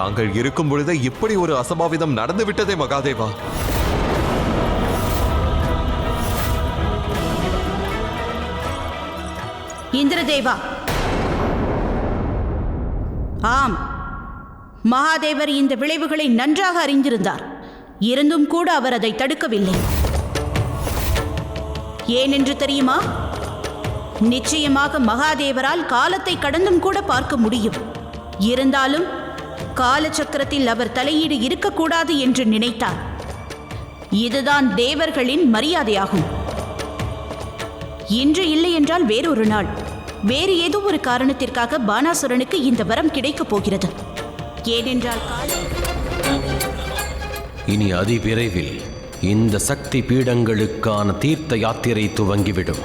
தாங்கள் இருக்கும் பொழுது இப்படி ஒரு அசம்பாவிதம் நடந்து விட்டதே மகாதேவா. இந்திரதேவா, ஆம், மகாதேவர் இந்த விளைவுகளை நன்றாக அறிந்திருந்தார். இருந்தும் கூட அவர் அதை தடுக்கவில்லை. ஏனென்று தெரியுமா? நிச்சயமாக மகாதேவரால் காலத்தை கடந்தும் கூட பார்க்க முடியும். இருந்தாலும் காலச்சக்கரத்தில் அவர் தலையீடு இருக்கக்கூடாது என்று நினைத்தார். இதுதான் தேவர்களின் மரியாதையாகும். இன்று இல்லை என்றால் வேறொரு நாள், வேறு ஏதோ ஒரு காரணத்திற்காக பானாசுரனுக்கு இந்த வரம் கிடைக்கப் போகிறது. ஏனென்றால் இனி அதிவிரைவில் இந்த சக்தி பீடங்களுக்கான தீர்த்த யாத்திரை துவங்கிவிடும்.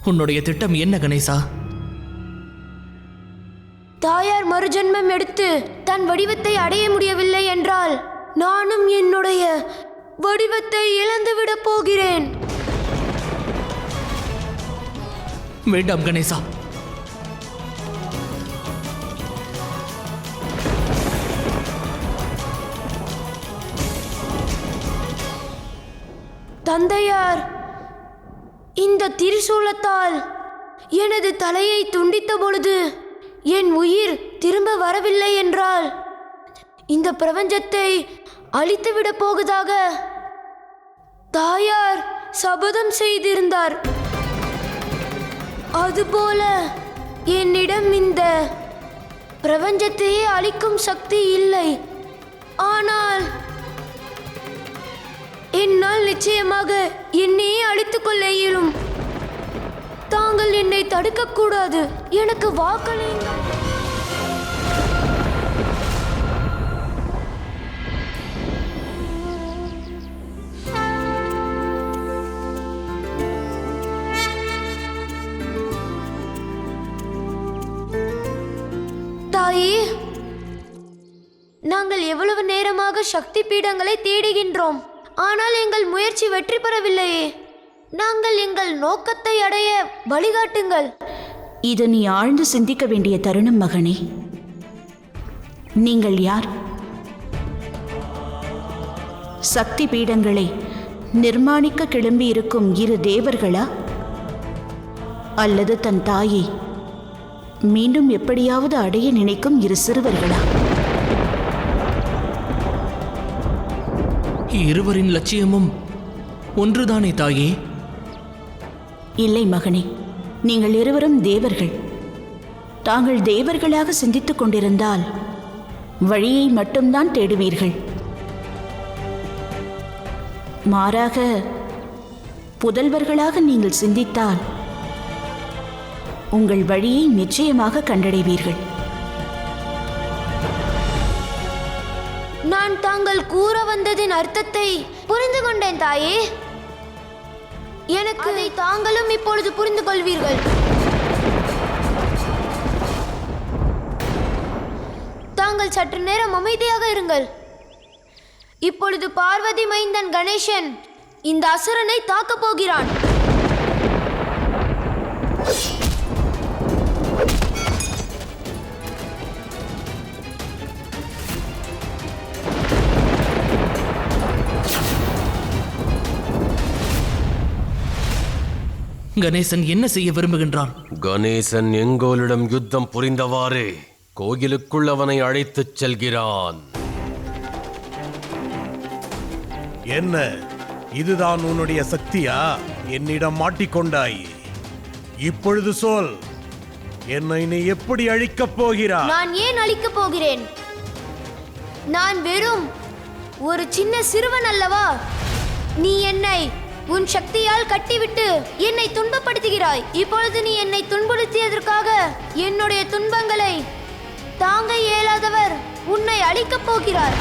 உன்னுடைய திட்டம் என்ன கணேசா? தாயார் மறுஜன்மம் எடுத்து தன் வடிவத்தை அடைய முடியவில்லை என்றால் நானும் என்னுடைய வடிவத்தை இழந்துவிடப் போகிறேன். வேண்டாம் கணேசா. தந்தையார் இந்த திரிசூலத்தால் எனது தலையை துண்டித்த பொழுது என் உயிர் திரும்ப வரவில்லை என்றால் இந்த பிரபஞ்சத்தை அழித்துவிடப் போவதாக தாயார் சபதம் செய்திருந்தார். அதுபோல என்னிடம் இந்த பிரபஞ்சத்தையே அழிக்கும் சக்தி இல்லை. ஆனால் என்னால் நிச்சயமாக என்னையே அழித்துக் கொள்ள இயலும். தாங்கள் என்னை தடுக்கக்கூடாது. எனக்கு வாக்களியுங்கள். தாயே, நாங்கள் எவ்வளவு நேரமாக சக்தி பீடங்களை தேடுகின்றோம். ஆனால் எங்கள் முயற்சி வெற்றி பெறவில்லையே. நாங்கள் எங்கள் நோக்கத்தை அடைய வழிகாட்டுங்கள். இது நீ ஆழ்ந்து சிந்திக்க வேண்டிய தருணம் மகனே. நீங்கள் யார்? சக்தி பீடங்களை நிர்மாணிக்க கிளம்பி இருக்கும் இரு தேவர்களா, அல்லது தன் தாயை மீண்டும் எப்படியாவது அடைய நினைக்கும் இரு சிறுவர்களா? இருவரின் லட்சியமும் ஒன்றுதானே தாயே? இல்லை மகனே, நீங்கள் இருவரும் தேவர்கள். தாங்கள் தேவர்களாக சிந்தித்துக் கொண்டிருந்தால் வழியை மட்டும்தான் தேடுவீர்கள். மாறாக புதல்வர்களாக நீங்கள் சிந்தித்தால் உங்கள் வழியை நிச்சயமாக கண்டடைவீர்கள். நான் தாங்கள் கூற வந்ததின் அர்த்தத்தை புரிந்து கொண்டேன் தாயே. எனக்கு அதை தாங்களும் இப்பொழுது புரிந்து கொள்வீர்கள். தாங்கள் சற்று நேரம் அமைதியாக இருங்கள். இப்பொழுது பார்வதி மைந்தன் கணேசன் இந்த அசுரனை தாக்கப் போகிறான். கணேசன் என்ன செய்ய விரும்புகின்றான்? கணேசன் எங்கோலிடம் யுத்தம் புரிந்தவாறே கோயிலுக்குள் அவனை அழைத்துச் செல்கிறான். என்ன, இதுதான் உன்னுடைய சக்தியா? என்னிடம் மாட்டிக்கொண்டாய். இப்பொழுது சொல், என்னை நீ எப்படி அழிக்கப் போகிறாய்? நான் ஏன் அழிக்கப் போகிறேன்? நான் வெறும் ஒரு சின்ன சிறுவன் அல்லவா? நீ என்னை உன் சக்தியால் கட்டிவிட்டு என்னை துன்பப்படுத்துகிறாய். இப்பொழுது நீ என்னை துன்புறுத்தியதற்காக என்னுடைய துன்பங்களை தாங்க இயலாதவர் உன்னை அழிக்கப் போகிறார்.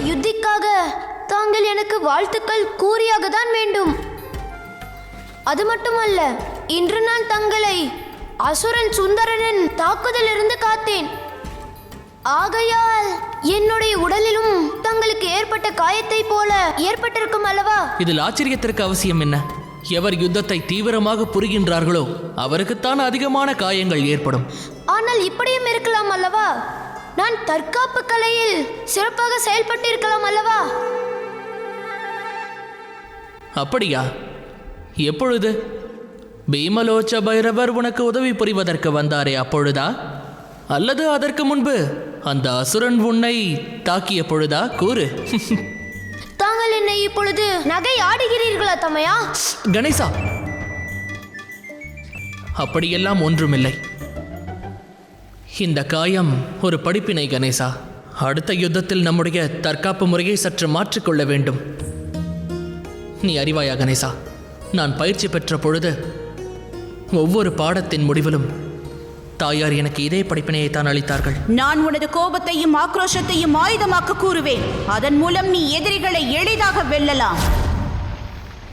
யுத்திக்காக தாங்கள் எனக்கு வாழ்த்துக்கள் கூறியாக தான் வேண்டும். அது மட்டுமல்ல, இன்று நான் தங்களை அசுரன் சுந்தரனின் தாக்குதலிருந்து காத்தேன். ஆகையால் என்னுடைய உடலிலும் தங்களுக்கு ஏற்பட்ட காயத்தை போல ஏற்பட்டிருக்கும் அல்லவா? இதில் ஆச்சரியத்திற்கு அவசியம் என்ன? எவர் யுத்தத்தை தீவிரமாக புரிகின்றார்களோ அவருக்குத்தான் அதிகமான காயங்கள் ஏற்படும். ஆனால் இப்படியும் இருக்கலாம் அல்லவா? நான் தற்காப்பு கலையில் சிறப்பாக செயல்பட்டு இருக்கலாம் அல்லவா? அப்படியா? எப்பொழுது? பீமலோச்ச பைரவர் உனக்கு உதவி புரிவதற்கு வந்தாரே அப்பொழுதா? அல்லது அதற்கு முன்பு அந்த அசுரன் உன்னை தாக்கிய பொழுதா? கூறு. தாங்கள் என்னை இப்பொழுது நகை ஆடுகிறீர்களா தமையா? கணேசா, அப்படியெல்லாம் ஒன்றுமில்லை. இந்த காயம் ஒரு படிப்பினை கணேசா. அடுத்த யுத்தத்தில் நம்முடைய தற்காப்பு முறையை சற்று மாற்றிக்கொள்ள வேண்டும். நீ அறிவாயா கணேசா, நான் பயிற்சி பெற்ற பொழுது ஒவ்வொரு பாடத்தின் முடிவிலும் தாயார் எனக்கு இதே படிப்பினையை தான் அளித்தார்கள். நான் உனது கோபத்தையும் ஆக்ரோஷத்தையும் ஆயுதமாக்க கூறுவேன். அதன் மூலம் நீ எதிரிகளை எளிதாக வெல்லலாம்.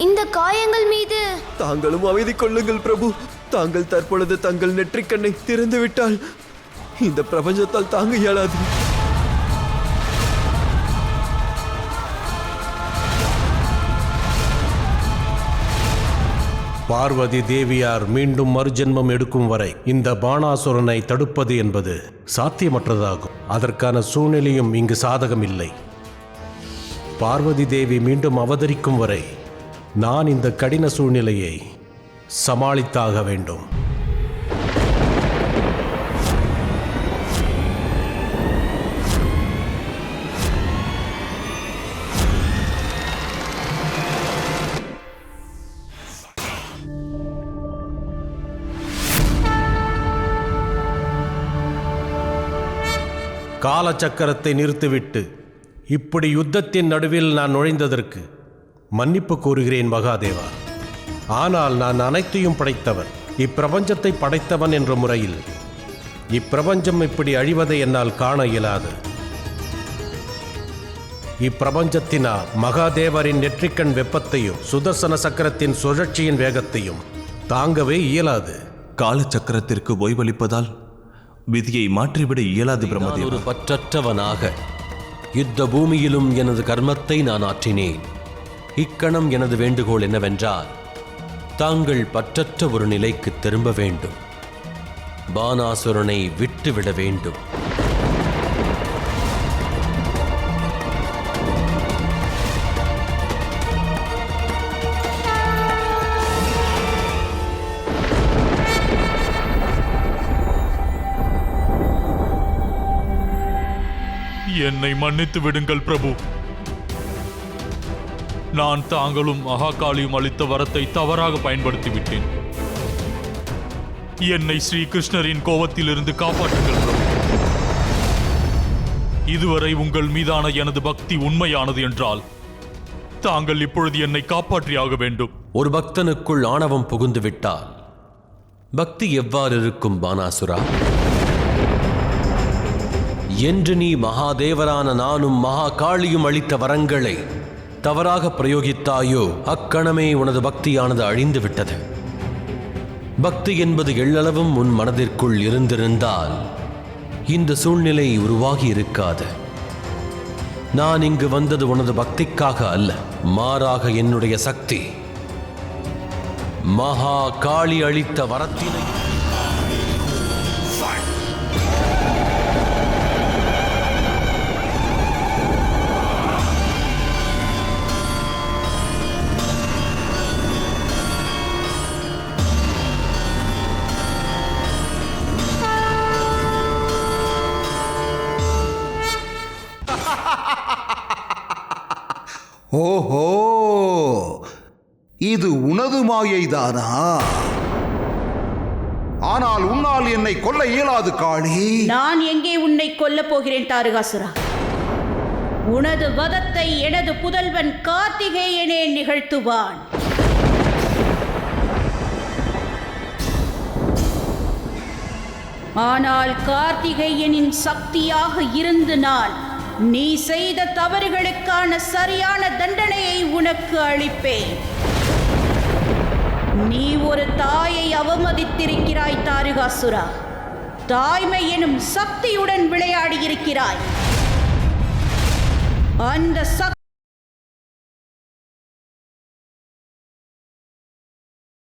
இந்த காயங்கள் மீது தாங்களும் அமைதி கொள்ளுங்கள் பிரபு. தாங்கள் தற்பொழுது தங்கள் நெற்றிக்கண்ணை திறந்து விட்டால் இந்த பிரபஞ்சத்தால் தாங்க இயலாது. பார்வதி தேவியார் மீண்டும் மறுஜென்மம் எடுக்கும் வரை இந்த பாணாசுரனை தடுப்பது என்பது சாத்தியமற்றதாகும். அதற்கான சூழ்நிலையும் இங்கு சாதகம் இல்லை. பார்வதி தேவி மீண்டும் அவதரிக்கும் வரை நான் இந்த கடின சூழ்நிலையை சமாளித்தாக வேண்டும். காலச்சக்கரத்தை நிறுத்திவிட்டு இப்படி யுத்தத்தின் நடுவில் நான் நுழைந்ததற்கு மன்னிப்பு கோருகிறேன் மகாதேவா. ஆனால் நான் அனைத்தையும் படைத்தவன், இப்பிரபஞ்சத்தை படைத்தவன் என்ற முறையில் இப்பிரபஞ்சம் இப்படி அழிவதை என்னால் காண இயலாது. இப்பிரபஞ்சத்தினால் மகாதேவரின் நெற்றிக்கண் வெப்பத்தையும் சுதர்சன சக்கரத்தின் சுழற்சியின் வேகத்தையும் தாங்கவே இயலாது. காலச்சக்கரத்திற்கு ஓய்வளிப்பதால் விதியை மாற்றிவிட இயலாது பிரம்மதேவா. ஒரு பற்றற்றவனாக யுத்த பூமியிலும் எனது கர்மத்தை நான் ஆற்றினேன். இக்கணம் எனது வேண்டுகோள் என்னவென்றால், தாங்கள் பற்றற்ற ஒரு நிலைக்கு திரும்ப வேண்டும். பாணாசுரனை விட்டுவிட வேண்டும். என்னை மன்னித்து விடுங்கள் பிரபு. நான் தாங்களும் மகாகாளியும் அளித்த வரத்தை தவறாக பயன்படுத்திவிட்டேன். என்னை ஸ்ரீ கிருஷ்ணரின் கோபத்திலிருந்து காப்பாற்றுங்கள் பிரபு. இதுவரை உங்கள் மீதான எனது பக்தி உண்மையானது என்றால் தாங்கள் இப்பொழுது என்னை காப்பாற்றியாக வேண்டும். ஒரு பக்தனுக்குள் ஆணவம் புகுந்து விட்டால் பக்தி எவ்வாறு இருக்கும் பாணாசுரா? என்று நீ மகாதேவரான நானும் மகாகாளியும் அளித்த வரங்களை தவறாக பிரயோகித்தாயோ, அக்கணமே உனது பக்தியானது அழிந்து விட்டது. பக்தி என்பது எள்ளளவும் உன் மனதிற்குள் இருந்திருந்தால் இந்த சூழ்நிலை உருவாகி இருக்காது. நான் இங்கு வந்தது உனது பக்திக்காக அல்ல, மாறாக என்னுடைய சக்தி மகாகாளி அளித்த வரத்தினை ஓஹோ, இது உனது மாயைதானா? ஆனால் உன்னால் என்னை கொல்ல இயலாது காளி. நான் எங்கே உன்னை கொல்லப் போகிறேன் தாரகாசுரா? உனது வதத்தை எனது புதல்வன் கார்த்திகேயனே நிகழ்த்துவான். ஆனால் கார்த்திகேயனின் சக்தியாக இருந்து நான் நீ செய்த தவறுகளுக்கான சரியான தண்டனையை உனக்கு அளிப்பேன். நீ ஒரு தாயை அவமதித்திருக்கிறாய் தாரகாசுரா. தாய்மை எனும் சக்தியுடன் விளையாடி இருக்கிறாய். அந்த